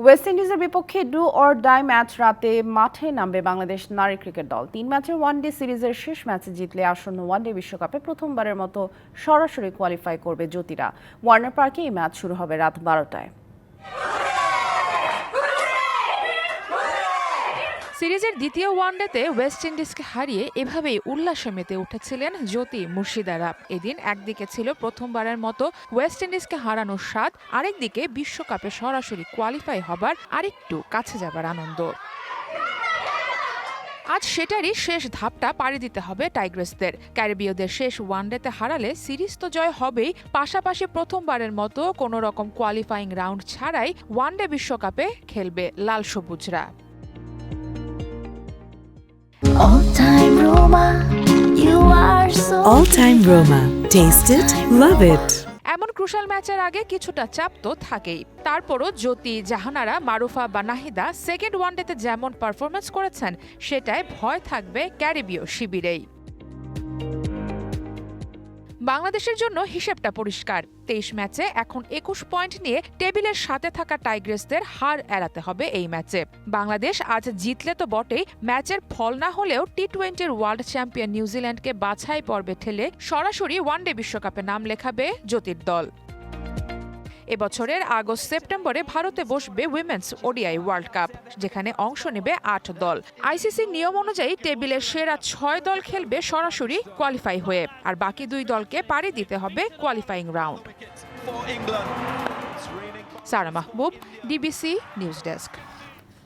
West ইন্ডিজের বিপক্ষে do or die match রাতে মাঠে নামবে বাংলাদেশ নারী ক্রিকেট দল। 3 ম্যাচের ওয়ানডে সিরিজের শেষ ম্যাচে জিতলে আসন্ন ওয়ানডে বিশ্বকাপে প্রথমবারের মতো সরাসরি কোয়ালিফাই করবে জ্যোতিরা। ওয়ার্নার পার্কে এই ম্যাচ শুরু হবে রাত 12টায়। সিরিজের দ্বিতীয় ওয়ানডেতে ওয়েস্ট ইন্ডিজকে হারিয়ে এভাবেই উল্লাসে মেতে উঠেছিলেন জ্যোতি মুর্শিদারা। এদিন একদিকে ছিল প্রথমবারের মতো ওয়েস্ট ইন্ডিজকে হারানোর স্বাদ, আরেকদিকে বিশ্বকাপে সরাসরি কোয়ালিফাই হবার আরেকটু কাছে যাবার আনন্দ। আজ সেটারই শেষ ধাপটা পাড়ি দিতে হবে টাইগ্রেসদের। ক্যারিবীয়দের শেষ ওয়ানডেতে হারালে সিরিজ তো জয় হবেই, পাশাপাশি প্রথমবারের মতো কোনো রকম কোয়ালিফাইং রাউন্ড ছাড়াই ওয়ানডে বিশ্বকাপে খেলবে লাল সবুজরা। All Time Roma. Taste it, love it. এমন ক্রুশাল ম্যাচের আগে কিছুটা চাপ তো থাকেই। তারপরও জ্যোতি, জাহানারা, মারুফা বা নাহিদা সেকেন্ড ওয়ানডেতে যেমন পারফরমেন্স করেছেন সেটায় ভয় থাকবে ক্যারিবীয় শিবিরেই। বাংলাদেশের জন্য হিসেবটা পরিষ্কার। 23 ম্যাচে এখন 21 পয়েন্ট নিয়ে টেবিলের সাথে থাকা টাইগ্রেসদের হার এড়াতে হবে এই ম্যাচে। বাংলাদেশ আজ জিতলে তো বটেই, ম্যাচের ফল না হলেও টি-20 ওয়ার্ল্ড চ্যাম্পিয়ন নিউজিল্যান্ডকে বাছাই পর্বে ঠেলে সরাসরি ওয়ানডে বিশ্বকাপে নাম লেখাবে জ্যোতির দল। এবছরের আগস্ট-সেপ্টেম্বরে ভারতে বসবে উইমেন্স ওডিআই ওয়ার্ল্ড কাপ, যেখানে অংশ নেবে 8 দল। আইসিসির নিয়ম অনুযায়ী টেবিলের সেরা 6 দল খেলবে সরাসরি কোয়ালিফাই হয়ে, আর বাকি 2 দলকে পাড়ি দিতে হবে কোয়ালিফাইং রাউন্ড। সারা মাহবুব, ডিবিসি নিউজ ডেস্ক।